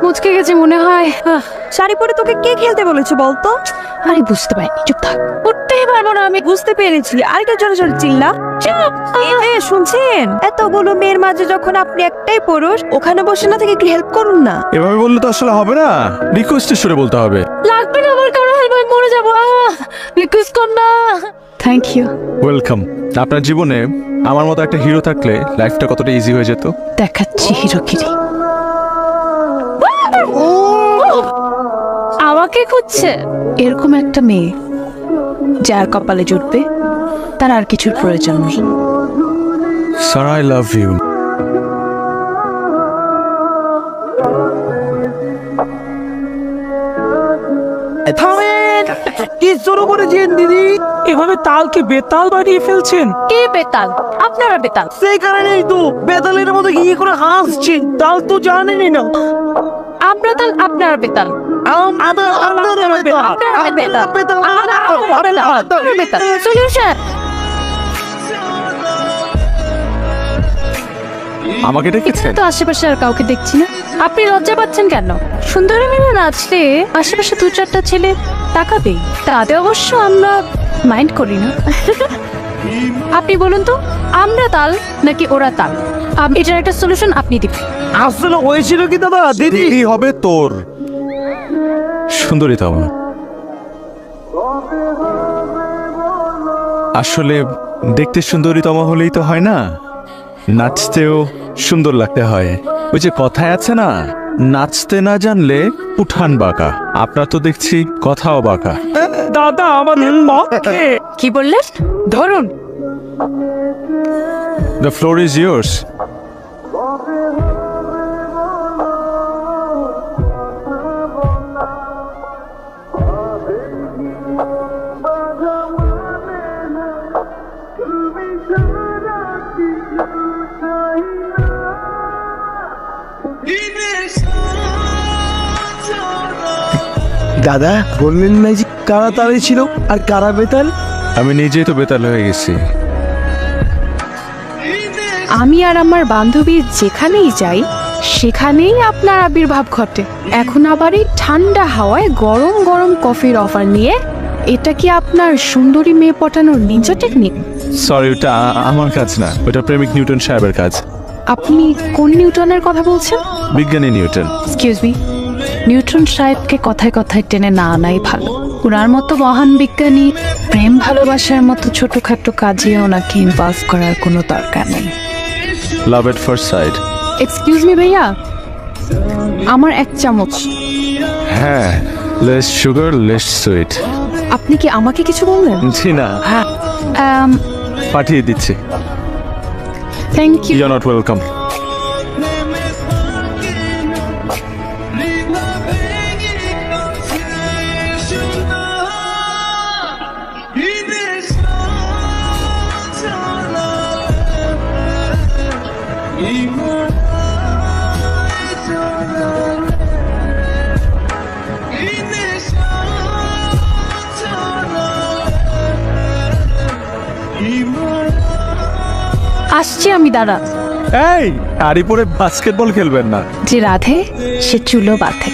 মুচকে গেছে মনে হয়। শাড়ি পরে তোকে কে খেলতে বলেছে বলতো? আরে বুঝতে পারিনি, চুপ থাক। উঠতেই পারবো না আমি। বুঝতে পেরেছি, আরেকটা জোরে জোরে চিল্লা। শুনছেন? এতগুলো মেয়ের মাঝে যখন আপনি একটাই পুরুষ, ওখানে বসে না থেকে একটু হেল্প করুন না। এভাবে বললে তো আসলে হবে না, রিকোয়েস্টের সুরে বলতে হবে। লাগবে না আমার কারো হেল্প, আমি মরে যাবো। রিকোয়েস্ট কর না। Thank you. ওয়েলকাম। আপনার জীবনে আমার মতো একটা হিরো থাকলে লাইফটা কতটা ইজি হয়ে যেত। দেখাচ্ছি হিরোগিরি। আমাকে খুঁজছে এরকম একটা মেয়ে যার কপালে জুটবে, তার আর কিছুর প্রয়োজন নেই। Sir, I love you. থামেন! কি শুরু করেছেন দিদি? এভাবে তালকে বেতাল বানিয়ে ফেলছেন। কে বেতাল? আপনারা বেতাল। সেই কারণেই তো বেতালের মতো কি করে হাসছেন। তাল তো জানেনই না। আমরা তাল, আপনারা বেতাল। আপনারা বেতাল। সলিউশন। আমাকে ডেকেছেন? তো আশেপাশে আর কাউকে দেখছি না, আপনি লজ্জা পাচ্ছেন কেন? সুন্দরী মেয়ে নাচলে আশেপাশে দু চারটা ছেলে তাকাবে, তাতে অবশ্য আমরা মাইন্ড করি না। আপনি বলুন তো, আমরা তাল নাকি ওরা তাল? এটার একটা সলিউশন আপনি দিবেন। আসলে হয়েছিল কি দাদা, দিদি কি হবে তোর? সুন্দরী তমা, আসলে দেখতে সুন্দরী তমা হলেই তো হয় না, নাচতেও সুন্দর লাগতে হয়। ওই যে কথায় আছে না, নাচতে না জানলে উঠান বাঁকা। আপনার তো দেখছি কথাও বাঁকা। দাদা আমাদের পক্ষে। কি বললেন? ধরুন। The floor is years. দাদা বললেন না যে কারা তালে ছিল আর কারা বেতাল? আমি নিজেই তো বেতাল হয়ে গেছি। আমি আর আমার বান্ধবী যেখানেই যাই সেখানেই আপনার আবির্ভাব ঘটে। এখন আবার এই ঠান্ডা হাওয়ায় গরম গরম কফির অফার নিয়ে, এটা কি আপনার সুন্দরী মেয়ে পটানোর নিনজা টেকনিক? সরি, ওটা আমার কাজ না, ওটা প্রেমিক নিউটন সাহেবের কাজ। আপনি কোন নিউটনের কথা বলছেন? বিজ্ঞানী নিউটন। এক্সকিউজ মি, নিউটন সাহেবকে কথায় কথায় টেনে না আনাই ভালো। ওনার মতো মহান বিজ্ঞানী প্রেম ভালোবাসার মতো ছোটখাটো কাজে ওনাকে ইনভলভ করার কোনো দরকার নেই। Love at first sight. Excuse me ভাইয়া, আমার এক চামচ। হ্যাঁ, লেস সুগার লেস সুইট। আপনি কি আমাকে কিছু বললেন? জি না, পাঠিয়ে দিচ্ছি। Thank you. You are not welcome. আসছি আমি, দাঁড়া। এই শাড়ি পরে বাস্কেটবল খেলবেন না। যে রাধে সে চুলো বাঁধে।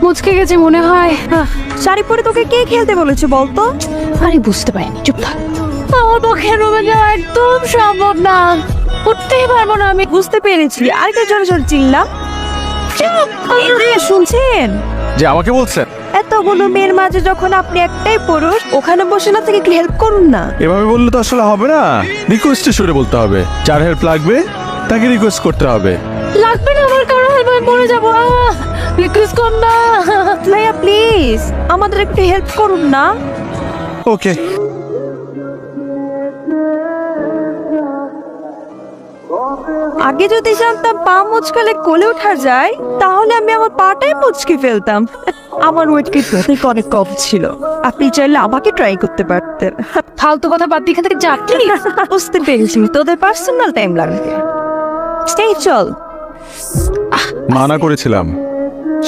মুচকে গেছে মনে হয়। শাড়ি পরে তোকে কে খেলতে বলেছে বলতো? আরে বুঝতে পারিনি, চুপ থাক। আমার পক্ষে রুমে যাওয়া একদম সম্ভব না, উঠতেই পারবো না আমি। বুঝতে পেরেছি, আরেকটা জোরে জোরে চিল্লা। শুনছেন? যে আমাকে বলছেন? এতগুলো মেয়ের মাঝে যখন আপনি একটাই পুরুষ, ওখানে বসে না থেকে একটু হেল্প করুন না। এভাবে বললে তো আসলে হবে না, রিকোয়েস্টের সুরে বলতে হবে। যার হেল্প লাগবে তাকে রিকোয়েস্ট করতে হবে। লাগবে না আমার কারো হেল্প, আমি মরে যাবো। রিকোয়েস্ট কর না ভাইয়া প্লিজ আমাদের একটু হেল্প করুন না। ওকে। আগে যদি জানতাম পা মুচকালে কোলে ওঠা যায়, তাহলে আমি আমার পাটাই মুচকে ফেলতাম। আমার ওয়েট কিন্তু অনেক কম ছিল, আপনি চাইলে আমাকে ট্রাই করতে পারতেন। ফালতু কথা বাদ দিয়ে এখান থেকে যা। বুঝতে পেরেছি, তোদের পার্সোনাল টাইম লাগবে। এই চল। মানা করেছিলাম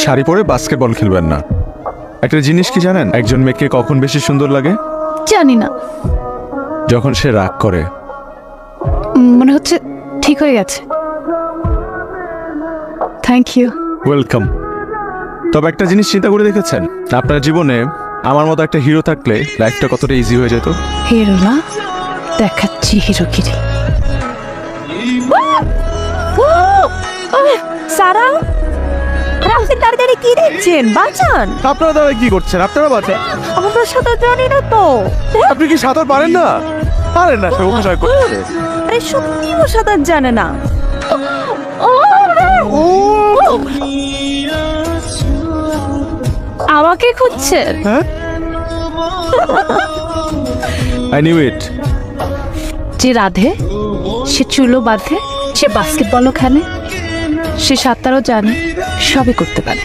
শাড়ি পরে বাস্কেটবল খেলবেন না। একটা জিনিস কি জানেন, একজন মেয়েকে কখন বেশি সুন্দর লাগে? জানি না, যখন সে রাগ করে। মনে হচ্ছে ঠিক হয়ে গেছে। Thank you. ওয়েলকাম। তবে একটা জিনিস চিন্তা করে দেখেছেন, আপনার জীবনে আমার মতো একটা হিরো থাকলে লাইফটা কতটা ইজি হয়ে যেত। হিরো না, দেখাচ্ছি হিরোগিরি। সারা, আরে আপনি তাড়াতাড়ি কি দেখছেন? বাঁচান। আপনারা দাঁড়া কি করছেন? আপনারা বাঁচেন। আমরা সাঁতার জানি না তো। আপনি কি সাঁতার পারেন না? পারেন না, সে অভিনয় করছে। আরে সত্যি ও সাঁতার জানে না। আমাকে খুঁজছেন? হ্যাঁ, আই নিউ ইট। যে রাধে, সে চুলো বাঁধে, সে বাস্কেটবলও খেলে, সে সাঁতারও জানে, সবই করতে পারে।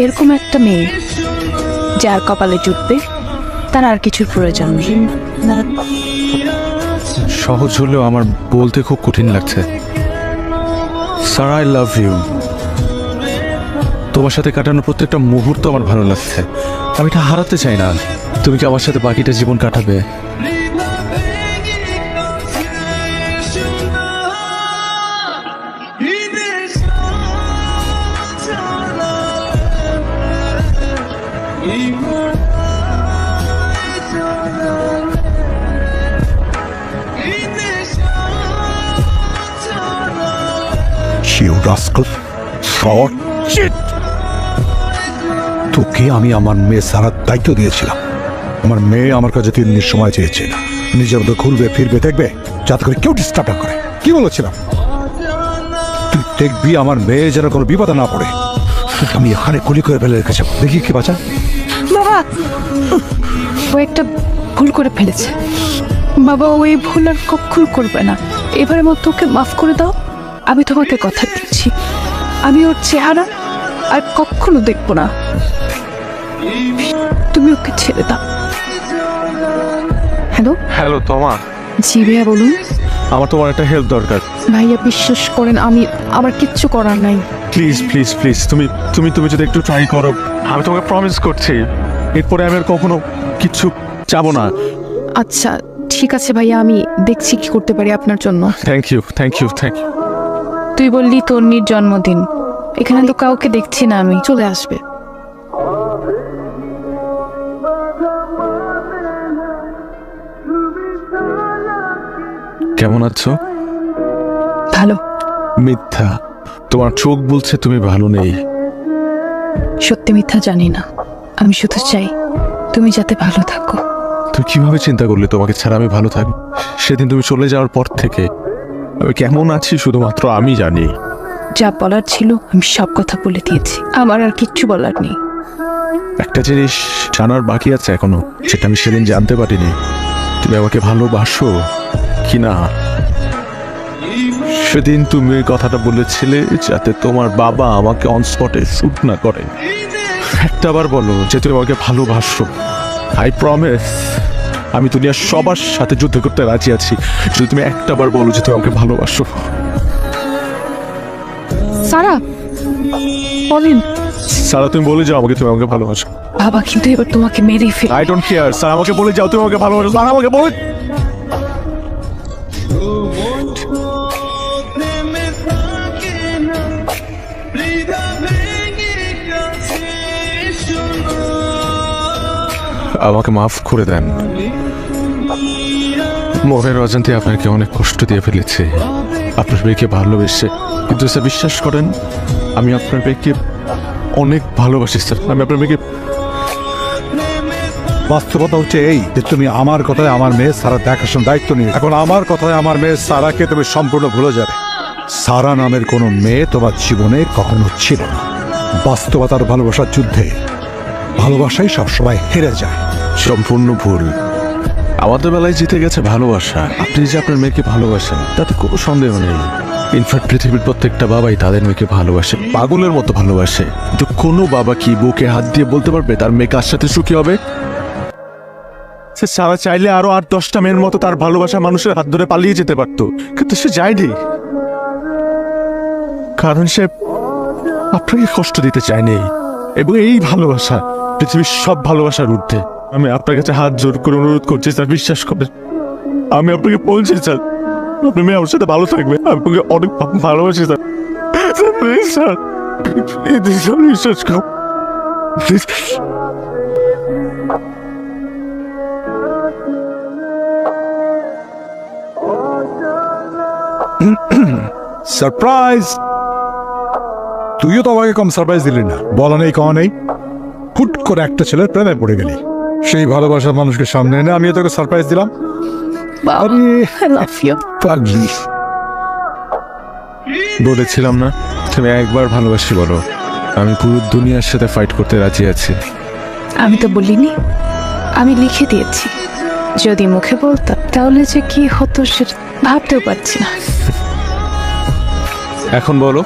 এরকম একটা মেয়ে যার কপালে জুটবে, তার আর কিছুর প্রয়োজন নেই। সহজ হলেও আমার বলতে খুব কঠিন লাগছে। Sir, I love you. তোমার সাথে কাটানো প্রত্যেকটা মুহূর্ত আমার ভালো লাগছে। আমি এটা হারাতে চাই না। তুমি কি আমার সাথে বাকিটা জীবন কাটাবে? You rascal, fraud, shit! তোকে আমি আমার মেয়ে সারার দায়িত্ব দিয়েছিলাম। আমার মেয়ে আমার কাছে 3 দিনের সময় চেয়েছে, নিজের মতো ঘুরবে ফিরবে দেখবে, যাতে করে কেউ ডিস্টার্ব না করে। কি বলেছিলাম? তুই দেখবি আমার মেয়ে যেন কোনো বিপদে না পড়ে। আমি এখানে গুলি করে ফেলে রেখেছি, দেখি কি বাঁচা। বাবা, ও একটা ভুল করে ফেলেছে। বাবা, ও এই ভুল আর কখনো করবে না। এবারের মতো ওকে মাফ করে দাও। আমি তোমাকে কথা দিচ্ছি, আমি ওর চেহারা আর কখনো দেখবো না। তুমি ওকে ছেড়ে দাও। হ্যালো। হ্যালো তোমা। জি ভাইয়া, বলুন। আমার তোমার একটা হেল্প দরকার। ভাইয়া বিশ্বাস করেন, আমার কিচ্ছু করার নাই। প্লিজ প্লিজ প্লিজ, তুমি তুমি তুমি যদি একটু ট্রাই করো, আমি তোমাকে প্রমিস করছি এরপরে আমি আর কখনো কিচ্ছু চাবো না। আচ্ছা ঠিক আছে ভাইয়া, আমি দেখছি কি করতে পারি আপনার জন্য। Thank you thank you thank you. তুই বললি তন্নির জন্মদিন, এখানে তো কাউকে দেখছি না, আমি চলে আসবে। কেমন আছো? ভালো। মিথ্যা, তোমার চোখ বলছে তুমি ভালো নেই। সত্যি মিথ্যা জানি না, আমি শুধু চাই তুমি যাতে ভালো থাকো। তুই কিভাবে চিন্তা করলে তোমাকে ছাড়া আমি ভালো থাকবো? সেদিন তুমি চলে যাওয়ার পর থেকে আমি কেমন আছি শুধুমাত্র আমি জানি। যা বলার ছিল আমি সব কথা বলে দিয়েছি, আমার আর কিচ্ছু বলার নেই। একটা জিনিস জানার বাকি আছে এখনো, সেটা আমি সেদিন জানতে পারিনি। তুমি আমাকে ভালোবাসো কি না। সেদিন তুমি ওই কথাটা বলেছিলে যাতে তোমার বাবা আমাকে অন স্পটে শুট না করে। একটাবার বলো যে তুমি আমাকে ভালোবাসো। আই প্রমিস আমি দুনিয়ার সবার সাথে যুদ্ধ করতে রাজি আছি, যদি তুমি একটাবার বলো যে তুমি আমাকে ভালোবাসো। সারা বলেন। সারা, তুমি বলে যাও আমাকে, তুমি আমাকে ভালোবাসো। বাবা কিন্তু এবার তোমাকে মেরেই fail. I don't care sir, আমাকে বলে যাও তুমি আমাকে ভালোবাসো। স্যার আমাকে বলে। আমাকে মাফ করে দেন। মনের অজান্তে আপনাকে অনেক কষ্ট দিয়ে ফেলেছি আপনার মেয়েকে ভালোবেসে, কিন্তু স্যার বিশ্বাস করেন আমি আপনার মেয়েকে অনেক ভালোবাসি স্যার। আমি আপনার মেয়েকে। বাস্তবতা হচ্ছে এই যে তুমি আমার কথায় আমার মেয়ে সারা দেখাশোনার দায়িত্ব নিয়ে, এখন আমার কথায় আমার মেয়ে সারাকে তুমি সম্পূর্ণ ভুলে যাবে। সারা নামের কোনো মেয়ে তোমার জীবনে কখনো ছিল না। বাস্তবতার ভালোবাসার যুদ্ধে ভালোবাসাই সবসময় হেরে যায়। সম্পূর্ণ ভুল। আমাদের বেলায় জিতে গেছে ভালোবাসা। আপনি যে আপনার মেয়েকে ভালোবাসেন তাতে কোনো সন্দেহ নেই। ইনফ্যাক্ট পৃথিবীর প্রত্যেকটা বাবাই তাদের মেয়েকে ভালোবাসে, পাগলের মতো ভালোবাসে। কিন্তু কোনো বাবা কি বুকে হাত দিয়ে বলতে পারবে তার মেয়ে কার সাথে সুখী হবে? সে সারা চাইলে আরো 8-10টা মেয়ের মতো তার ভালোবাসা মানুষের হাত ধরে পালিয়ে যেতে পারতো, কিন্তু সে যায়নি, কারণ সে আপনাকে কষ্ট দিতে চায়নি। এবং এই ভালোবাসা পৃথিবীর সব ভালোবাসার ঊর্ধ্বে। আমি আপনার কাছে হাত জোর করে অনুরোধ করছি স্যার, বিশ্বাস করেন। আমি আপনাকে বলছি স্যার, আপনার মেয়ে আমার সাথে ভালো থাকবে। আমি আপনাকে অনেক ভালোবাসি sir. Sir please sir, please sir, বিশ্বাস করুন প্লিজ। সারপ্রাইজ! তুইও তো আমাকে কম সারপ্রাইজ দিলি না, বলা নেই কওয়া নেই, হুট করে একটা ছেলের প্রেমে পড়ে গেলি। সেই ভালোবাসার মানুষকে সামনে এনে আমিও তোকে সারপ্রাইজ দিলাম। আরে আই লাভ ইউ। পাগলি। বলেছিলাম না, তুমি একবার ভালোবাসি বলো, আমি পুরো দুনিয়ার সাথে ফাইট করতে রাজি আছি। আমি তো বলিনি, আমি লিখে দিয়েছি। যদি মুখে বলতাম তাহলে যে কি হতো সেটা ভাবতেও পারছি না। এখন বলো।